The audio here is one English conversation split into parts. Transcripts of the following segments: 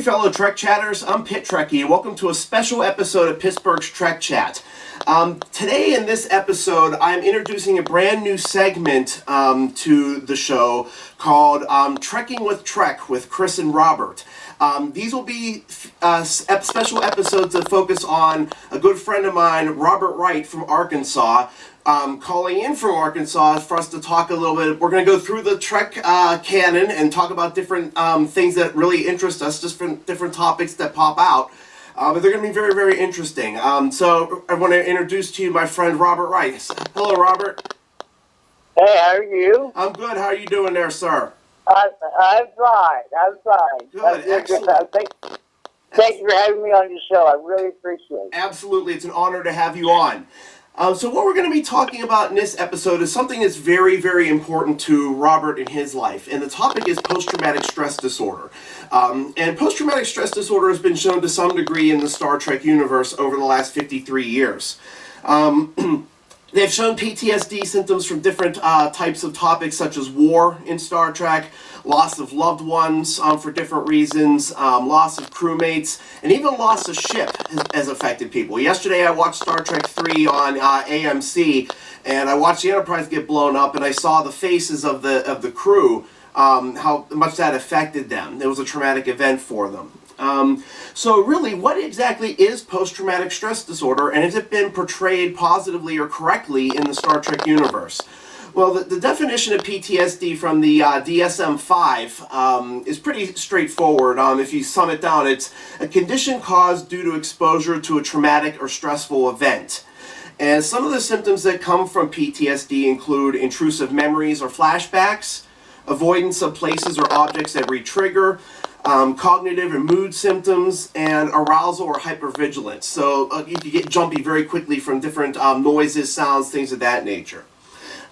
fellow Trek Chatters, I'm Pit Trekkie. Welcome to a special episode of Pittsburgh's Trek Chat. Today in this episode, I'm introducing a brand new segment to the show called Trekking with Trek with Chris and Robert. These will be special episodes that focus on a good friend of mine, Robert Wright from Arkansas, calling in from Arkansas for us to talk a little bit. We're going to go through the Trek canon and talk about different things that really interest us, just different topics that pop out. But they're going to be very, very interesting. So I want to introduce to you my friend Robert Wright. Hello, Robert. Hey, how are you? I'm good. How are you doing there, sir? I'm fine. Good, excellent. Thank you for having me on your show. I really appreciate it. Absolutely. It's an honor to have you on. So what we're going to be talking about in this episode is something that's very, very important to Robert in his life, and the topic is post-traumatic stress disorder. And post-traumatic stress disorder has been shown to some degree in the Star Trek universe over the last 53 years. They've shown PTSD symptoms from different types of topics such as war in Star Trek, loss of loved ones for different reasons, loss of crewmates, and even loss of ship has affected people. Yesterday I watched Star Trek 3 on AMC, and I watched the Enterprise get blown up, and I saw the faces of the crew, how much that affected them. It was a traumatic event for them. So really, what exactly is post-traumatic stress disorder, and has it been portrayed positively or correctly in the Star Trek universe? Well, the definition of PTSD from the DSM-5 is pretty straightforward. If you sum it down, it's a condition caused due to exposure to a traumatic or stressful event. And some of the symptoms that come from PTSD include intrusive memories or flashbacks, avoidance of places or objects that re-trigger, cognitive and mood symptoms, and arousal or hypervigilance. So you can get jumpy very quickly from different noises, sounds, things of that nature.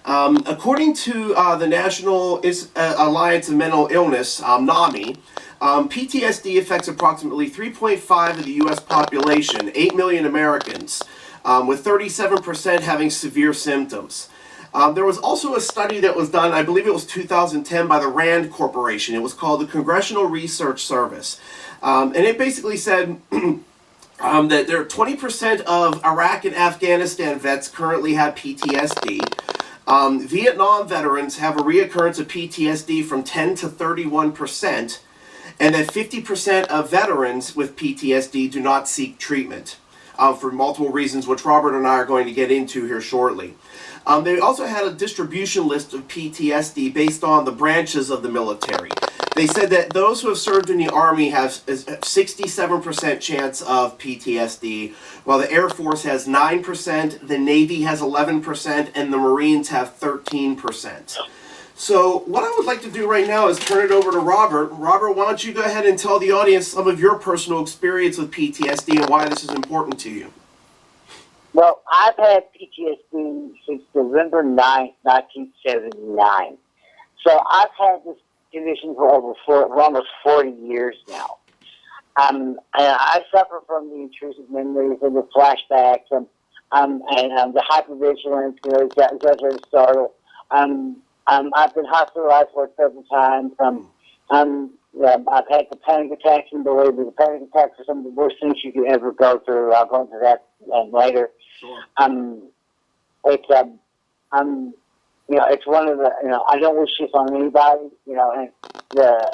According to the National Alliance of Mental Illness, NAMI, PTSD affects approximately 3.5% of the U.S. population, 8 million Americans, with 37% having severe symptoms. There was also a study that was done, I believe it was 2010, by the RAND Corporation. It was called the Congressional Research Service. And it basically said that there are 20% of Iraq and Afghanistan vets currently have PTSD. Vietnam veterans have a reoccurrence of PTSD from 10 to 31%, and that 50% of veterans with PTSD do not seek treatment for multiple reasons, which Robert and I are going to get into here shortly. They also had a distribution list of PTSD based on the branches of the military. They said that those who have served in the Army have a 67% chance of PTSD, while the Air Force has 9%, the Navy has 11%, and the Marines have 13%. So what I would like to do right now is turn it over to Robert. Robert, why don't you go ahead and tell the audience some of your personal experience with PTSD and why this is important to you. Well, I've had PTSD since November 9th, 1979. So I've had this condition for almost 40 years now. And I suffer from the intrusive memories and the flashbacks and the hypervigilance, exaggerated startle. I've been hospitalized for it several times. I've had the panic attacks, and believe me, the panic attacks are some of the worst things you could ever go through. I'll go into that later. Sure. It's one of the, I don't wish this on anybody, and the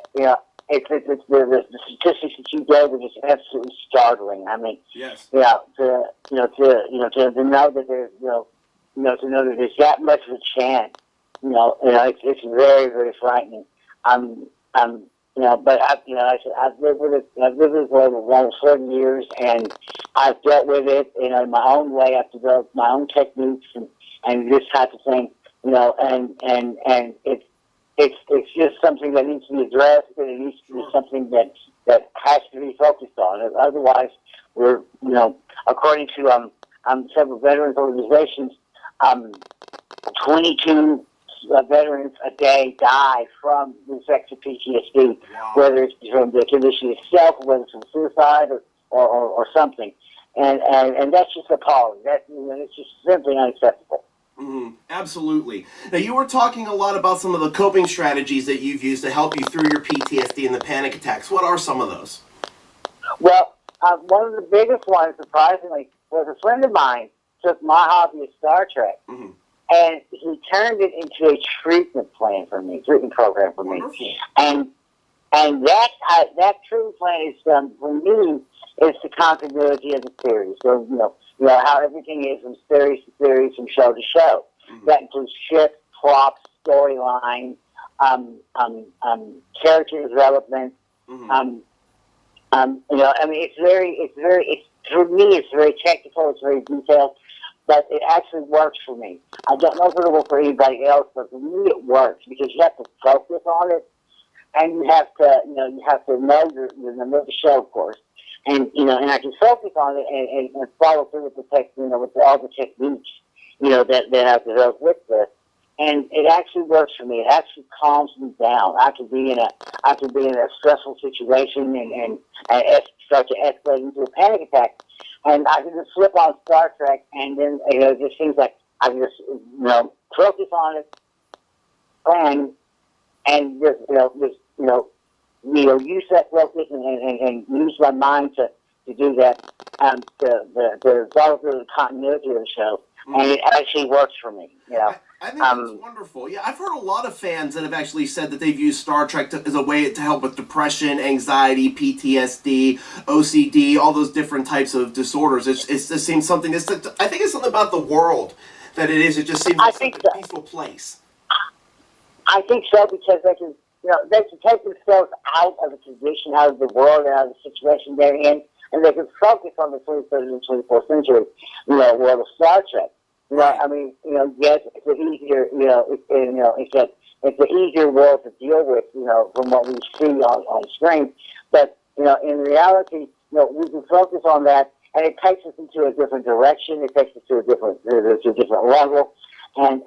statistics that you gave are just absolutely startling. I mean, yes. To know that there's, to know that there's that much of a chance, it's very, very frightening. But I've lived with it. I've lived with it for almost 40 years, and I've dealt with it in my own way. I've developed my own techniques and this type of thing, and it's just something that needs to be addressed, and it needs to be something that has to be focused on. Otherwise, we're according to several veterans organizations, 22 veterans a day die from the effects of PTSD, whether it's from the condition itself, whether it's from suicide or something, and that's just appalling. It's just simply unacceptable. Mm-hmm. Absolutely. Now, you were talking a lot about some of the coping strategies that you've used to help you through your PTSD and the panic attacks. What are some of those? Well, one of the biggest ones, surprisingly, was a friend of mine took my hobby of Star Trek, Mm-hmm. and he turned it into a treatment plan for me, treatment program for me. Wonderful. And that treatment plan is for me is the continuity of the series. So you know how everything is from series to series, from show to show. Mm-hmm. That includes shifts, props, storyline, character development. Mm-hmm. You know, I mean, it's for me, it's very technical, it's very detailed, but it actually works for me. I don't know if it'll work for anybody else, but for me, it works because you have to focus on it, and you have to, you have to know the show, of course, and and I can focus on it and follow through with the with all the techniques, that I've developed with this. And it actually works for me. It actually calms me down. I could be in a stressful situation and start to escalate into a panic attack, and I can just flip on Star Trek, and then it just seems like I can just focus on it, and just use that focus and use my mind to do that to follow through the continuity of the show, and it actually works for me. I think that's wonderful. Yeah, I've heard a lot of fans that have actually said that they've used Star Trek as a way to help with depression, anxiety, PTSD, OCD, all those different types of disorders. It just seems something. I think it's something about the world that it is. It just seems like such a peaceful place. I think so because they can take themselves out of the condition, out of the world, out of the situation they're in, and they can focus on the 23rd and 24th century, world of Star Trek. I mean, yes, it's an easier, it's an easier world to deal with, from what we see on screen. But, in reality, we can focus on that, and it takes us into a different direction. It takes us to a different level, and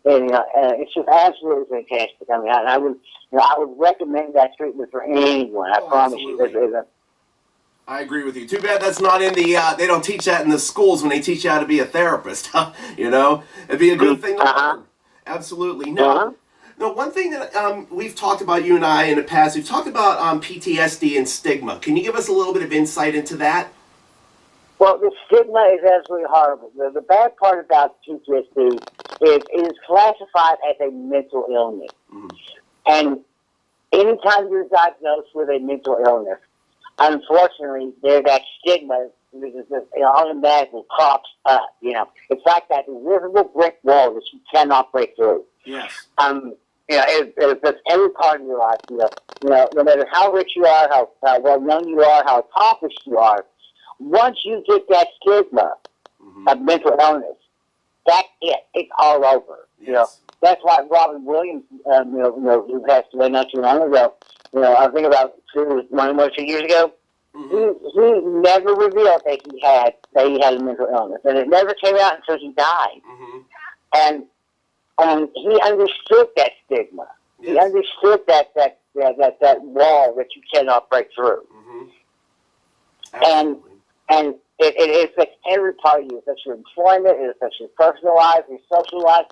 it's just absolutely fantastic. I mean, I would recommend that treatment for anyone. I promise absolutely. you. I agree with you. Too bad that's not in the, they don't teach that in the schools when they teach you how to be a therapist. It'd be a good thing to learn. Absolutely. No, one thing that we've talked about, you and I, in the past, we've talked about PTSD and stigma. Can you give us a little bit of insight into that? Well, the stigma is absolutely horrible. The bad part about PTSD is it is classified as a mental illness. Mm-hmm. And anytime you're diagnosed with a mental illness, unfortunately, that stigma automatically pops up. It's like that invisible brick wall that you cannot break through. Yes. It affects every part of your life. No matter how rich you are, how well known you are, how accomplished you are, once you get that stigma of mental illness, that's it. It's all over. Yes. That's why Robin Williams, who passed away not too long ago. I think about 2 years ago. Mm-hmm. He never revealed that he had a mental illness, and it never came out until he died. Mm-hmm. And he understood that stigma. Yes. He understood that wall that you cannot break through. Mm-hmm. And it affects every part of you. It affects your employment. It affects your personal life, your social life,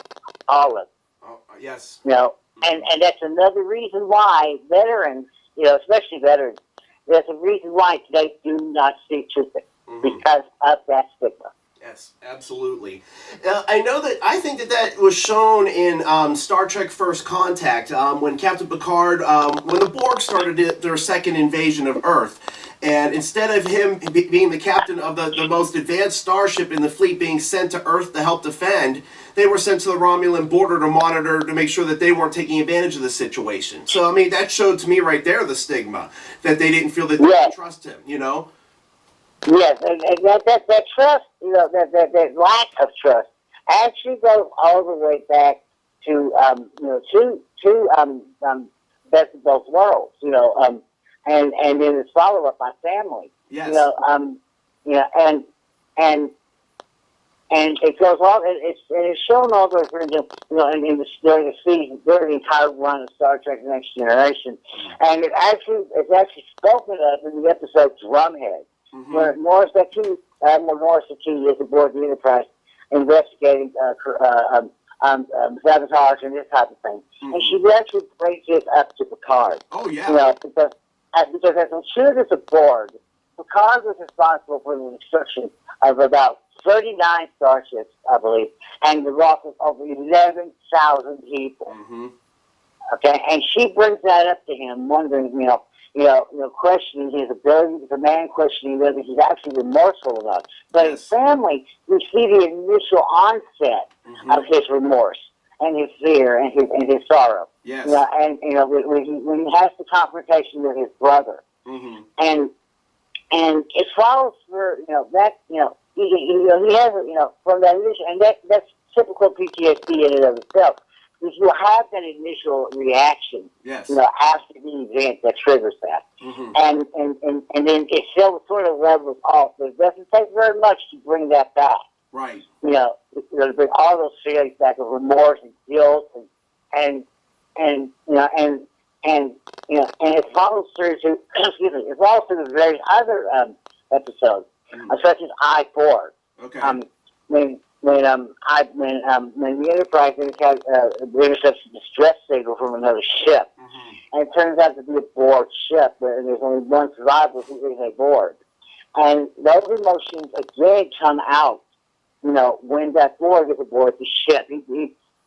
all of it. Oh, yes. And that's another reason why veterans, especially veterans, there's a reason why they do not seek treatment because of that stigma. Yes, absolutely. I think that was shown in Star Trek First Contact when Captain Picard, when the Borg started their second invasion of Earth. And instead of him being the captain of the most advanced starship in the fleet being sent to Earth to help defend, they were sent to the Romulan border to monitor, to make sure that they weren't taking advantage of the situation. So, I mean, that showed to me right there the stigma, that they didn't feel that they could trust him, Yes, and that trust, that lack of trust actually goes all the way back to, Best of Both Worlds, and then it's followed up by family. Yes. And it goes all. It's shown all the way during the season, during the entire run of Star Trek: The Next Generation, and it's actually spoken of in the episode Drumhead, where Admiral Morris Sakine is aboard the Enterprise investigating sabotage and this type of thing, and she actually brings this up to Picard. Oh yeah. Because as a sure as a Borg, Picard was responsible for the destruction of about 39 starships, I believe, and the loss of over 11,000 people. Mm-hmm. Okay, and she brings that up to him, wondering, questioning his ability, the man questioning whether he's actually remorseful or not. But his family, we see the initial onset of his remorse and his fear and his sorrow. Yes. When he has the confrontation with his brother, and it follows for he has from that initial, and that's typical PTSD in and of itself. Because you'll have that initial reaction, yes, after the event that triggers that, and then it still sort of levels off. But it doesn't take very much to bring that back. right. To bring all those feelings back of remorse and guilt and it follows through to it follows through the various other episodes, such as I-4. Okay. When the Enterprise intercepts a distress signal from another ship, and it turns out to be a board ship, and there's only one survivor who is aboard, and those emotions again come out, when that Borg is aboard the ship.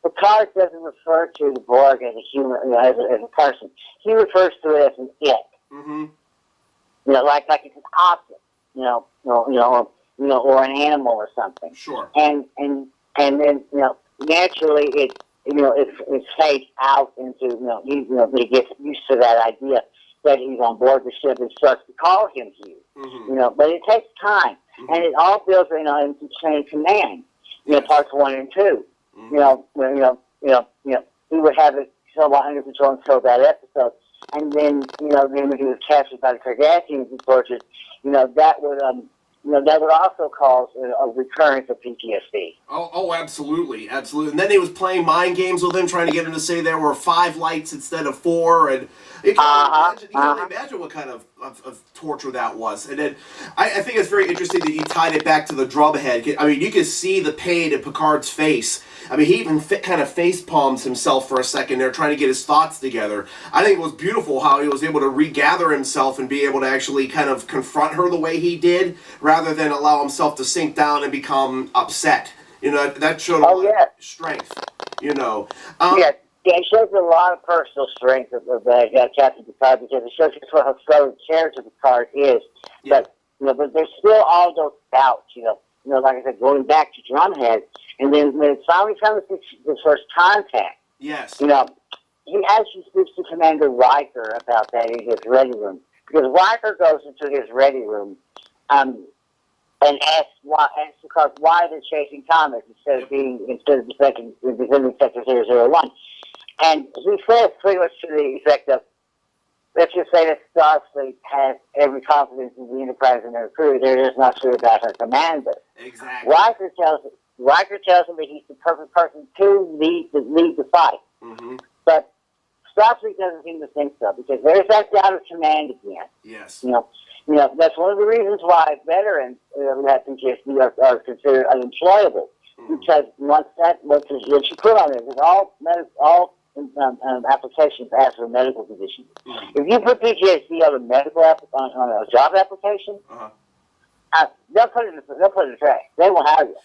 Picard doesn't refer to the Borg as a human, as a person. He refers to it as an it. Like it's an object, or an animal or something. Sure. And then naturally it fades out into he gets used to that idea that he's on board the ship and starts to call him Hugh. But it takes time, and it all builds into chain of command. Parts 1 and 2. He would have it somewhat under control until that episode, and then when he was captured by the Cardassians and tortured, that would also cause a recurrence of PTSD. Oh, absolutely, absolutely. And then he was playing mind games with him, trying to get him to say there were 5 lights instead of 4, and you can only imagine what kind of torture that was. And then I think it's very interesting that you tied it back to the drumhead. I mean, you can see the pain in Picard's face. I mean, he even kind of face palms himself for a second there, trying to get his thoughts together. I think it was beautiful how he was able to regather himself and be able to actually kind of confront her the way he did, rather than allow himself to sink down and become upset. That showed a lot of strength. It shows a lot of personal strength of Captain Picard, because it shows just how strong the character Picard is. Yeah. But there's still all those doubts. Like I said, going back to Drumhead, and then when it finally comes to the first contact. Yes. He actually speaks to Commander Riker about that in his ready room, because Riker goes into his ready room and asks Picard why they're chasing comets instead of defending Sector 001. And he says pretty much to the effect of, let's just say that Starfleet has every confidence in the Enterprise and their crew. They're just not sure about her commander. Exactly. Riker tells him that he's the perfect person to lead the fight. But Starfleet doesn't seem to think so, because there's that doubt of command again. Yes. That's one of the reasons why veterans who have PTSD are considered unemployable. Because once you put on it, all applications ask for a medical condition. If you put PTSD on a job application, they'll put it in the trash. They won't have you.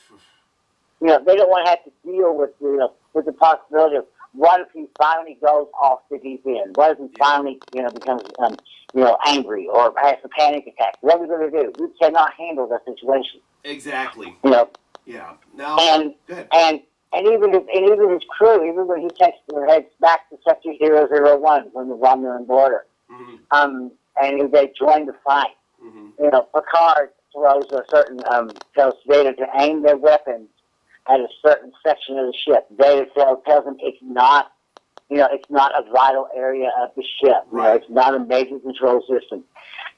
They don't want to have to deal with the possibility of what if he finally goes off the deep end? What if he finally becomes angry or has a panic attack? What are we going to do? We cannot handle that situation. Exactly. Yeah. Now. And even his crew, even when he heads back to Sector 001 from the Romulan border, and they join the fight, Picard tells Data to aim their weapons at a certain section of the ship. Data tells him it's not a vital area of the ship. Right. It's not a major control system.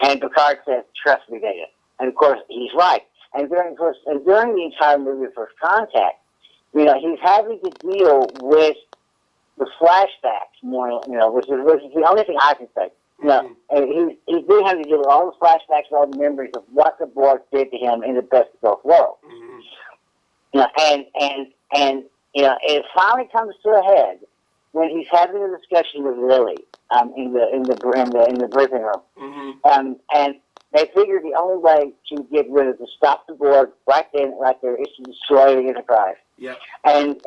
And Picard says, "Trust me, Data." And of course, he's right. And during the entire movie of First Contact, he's having to deal with the flashbacks more, which is the only thing I can say. And he's been having to deal with all the flashbacks, all the memories of what the Borg did to him in the best of both worlds. And it finally comes to a head when he's having a discussion with Lily in the briefing room, they figured the only way to get rid of, to stop the board right then, right there, is to destroy the Enterprise. Yep. And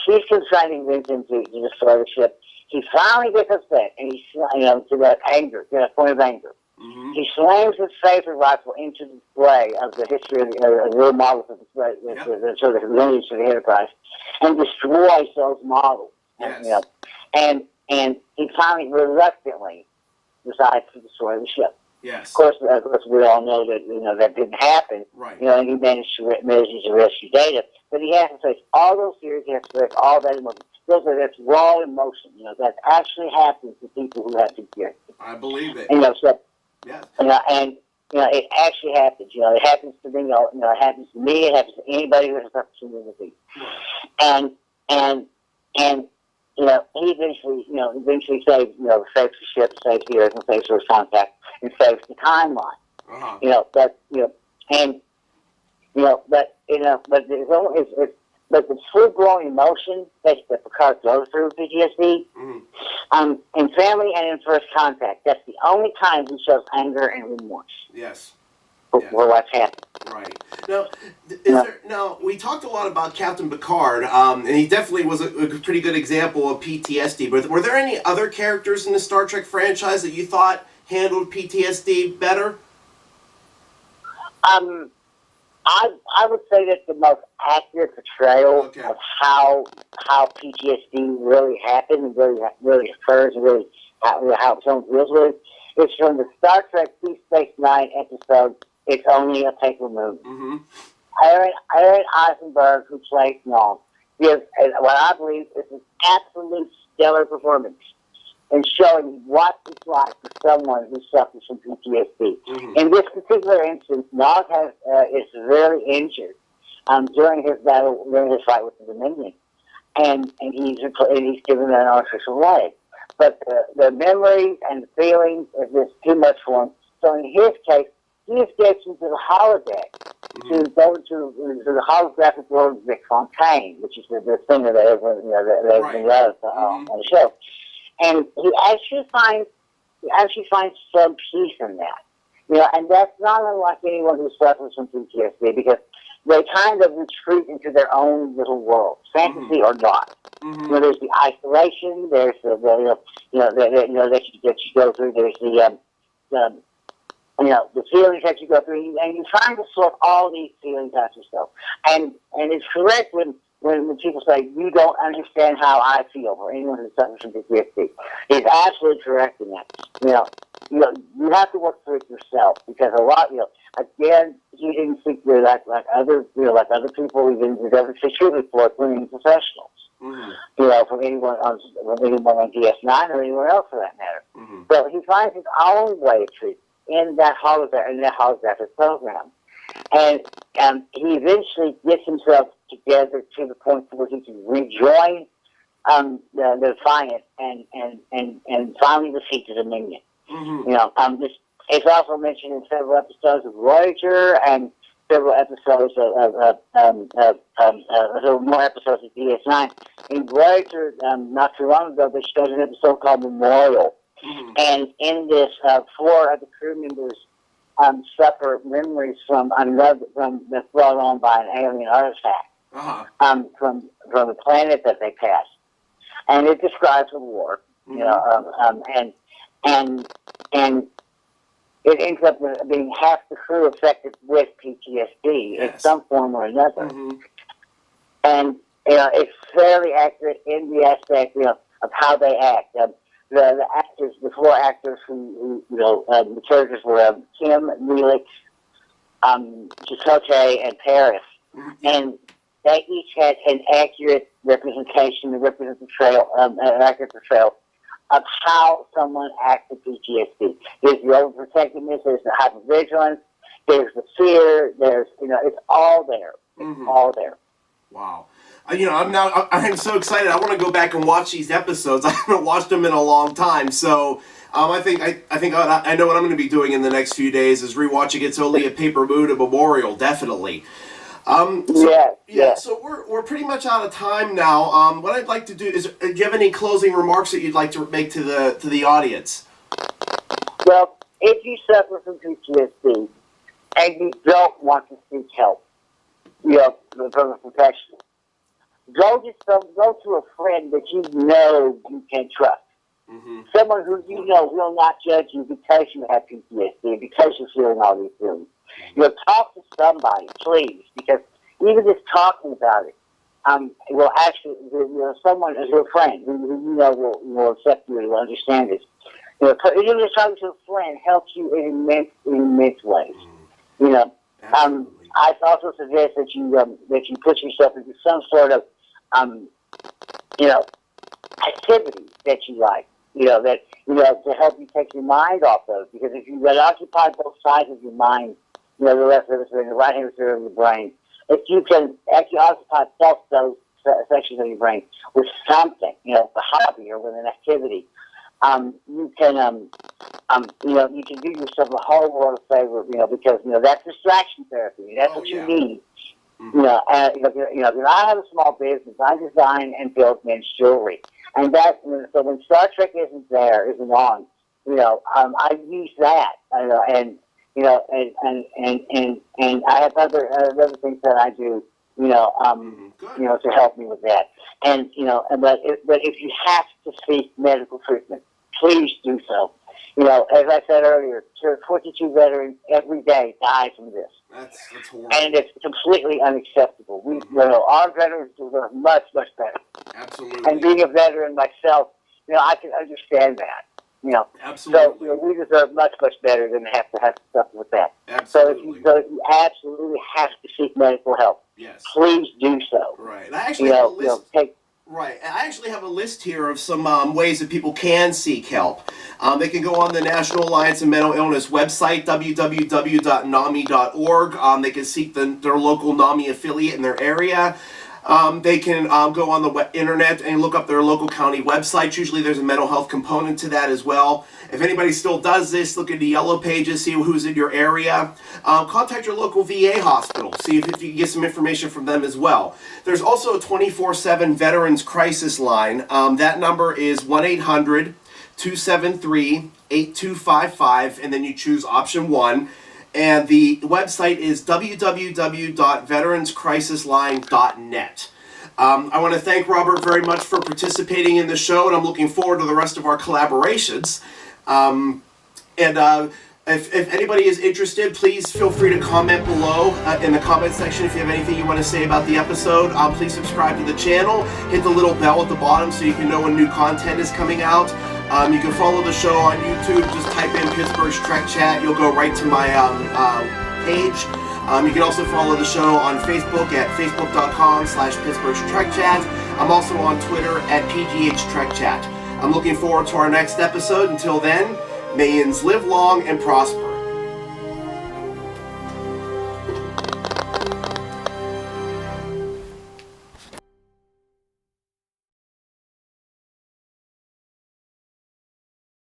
she's trying to convince him to destroy the ship. He finally gets upset, and he's, to that anger, to that point of anger. Mm-hmm. He slams his phaser rifle into the display of the history of the real models of the sort of lineage of the Enterprise, and destroys those models. Yes. And he finally reluctantly decides to destroy the ship. Yes. Of course, we all know that that didn't happen. Right. And he managed to rescue Data, but he has to face all those fears. He has to face all that emotion. That's raw emotion. That actually happens to people who have PTSD. I believe it. So, yes. And it actually happens. It happens to me. It happens to me. It happens to anybody who has a community. Right. And he eventually saves the ship, saves the Earth, and saves First Contact, and saves the timeline. Uh-huh. But the full-blown emotion that Picard goes through with PTSD, in Family and in First Contact, that's the only time he shows anger and remorse. Yes. For what's happened. Right. Now, we talked a lot about Captain Picard, and he definitely was a pretty good example of PTSD, but were there any other characters in the Star Trek franchise that you thought handled PTSD better? I would say that the most accurate portrayal of how PTSD really happened and really occurs and really how someone deals with it is from the Star Trek Deep Space Nine episode, It's Only a Paper Moon. Mm-hmm. Aaron Eisenberg, who plays Noam, gives what I believe is an absolute stellar performance in showing what it's like for someone who suffers from PTSD. Mm-hmm. In this particular instance, Nog is severely injured during his fight with the Dominion, and he's given an artificial leg. But the memories and the feelings are just too much for him. So in his case, he escapes into the holodeck to go to the holographic world of Vic Fontaine, which is the singer that everyone loves on the show. And he actually finds some peace in that. And that's not unlike anyone who suffers from PTSD, because they kind of retreat into their own little world, fantasy or not. Mm-hmm. There's the isolation, there's the that you go through, there's the feelings that you go through, and you're trying to sort all these feelings out yourself. And it's correct when people say, you don't understand how I feel, or anyone who suffers from PTSD. He's absolutely correct in that. You have to work through it yourself, because a lot, again, he didn't think like other people, even other treatment for cleaning professionals. Mm-hmm. From anyone on DS9 or anyone else for that matter. Mm-hmm. So he finds his own way of treatment in that holographic program. And he eventually gets himself together to the point where he can rejoin the Defiant and finally defeat the Dominion. Mm-hmm. It's also mentioned in several episodes of Voyager and several episodes more episodes of DS9. In Voyager, not too long ago, they showed an episode called Memorial. Mm-hmm. And in this, 4 of the crew members suffer memories from that's brought on by an alien artifact from the planet that they passed, and it describes a war, and it ends up being half the crew affected with PTSD in some form or another, and it's fairly accurate in the aspect of how they act. The actors, the 4 actors who the characters were Kim, Neelix, Chakotay, and Paris, and they each had an accurate representation, an accurate portrayal of how someone acts with PTSD. There's the overprotectiveness, there's the hypervigilance, there's the fear, there's it's all there. It's all there. Wow. I'm so excited. I want to go back and watch these episodes. I haven't watched them in a long time, so I think I know what I'm going to be doing in the next few days is rewatching It's Only a Paper Moon, a Memorial, definitely. So we're pretty much out of time now. What I'd like to do is, do you have any closing remarks that you'd like to make to the audience? Well, if you suffer from PTSD and you don't want to seek help, from a professional, go to a friend that you know you can trust. Mm-hmm. Someone who you know will not judge you because you have PTSD, because you're feeling all these feelings. Talk to somebody, please, because even just talking about it, will actually, someone as your friend who you know will accept you and will understand this. Even just talking to a friend helps you in immense ways. I also suggest that you put yourself into some sort of activity that you like. To help you take your mind off of. Because if you occupy both sides of your mind, the left hemisphere and the right hemisphere of your brain, if you can actually occupy both those sections of your brain with something, a hobby or with an activity, you can do yourself a whole world of favor, because that's distraction therapy. That's what you need. Mm-hmm. I have a small business. I design and build men's jewelry, and so when Star Trek isn't on, I use that, and I have other things that I do, to help me with that, but if you have to seek medical treatment, please do so. As I said earlier, 22 veterans every day die from this. That's horrible. And it's completely unacceptable. Our veterans deserve much, much better. Absolutely. And being a veteran myself, I can understand that. Absolutely. So we deserve much, much better than to have to suffer with that. Absolutely. So if you absolutely have to seek medical help, yes, please do so. Right. I actually have a list. Right. I actually have a list here of some ways that people can seek help. They can go on the National Alliance of Mental Illness website, www.nami.org. They can seek their local NAMI affiliate in their area. They can go on the internet and look up their local county websites. Usually there's a mental health component to that as well. If anybody still does this, look at the yellow pages, see who's in your area. Contact your local VA hospital, see if you can get some information from them as well. There's also a 24/7 Veterans Crisis Line. That number is 1-800-273-8255, and then you choose option 1. And the website is www.veteranscrisisline.net. I want to thank Robert very much for participating in the show, and I'm looking forward to the rest of our collaborations. If anybody is interested, please feel free to comment below in the comment section if you have anything you want to say about the episode. Please subscribe to the channel, hit the little bell at the bottom so you can know when new content is coming out. You can follow the show on YouTube. Just type in Pittsburgh's Trek Chat. You'll go right to my page. You can also follow the show on Facebook at facebook.com/Pittsburgh's Trek Chat. I'm also on Twitter at PGH Trek Chat. I'm looking forward to our next episode. Until then, may yous live long and prosper.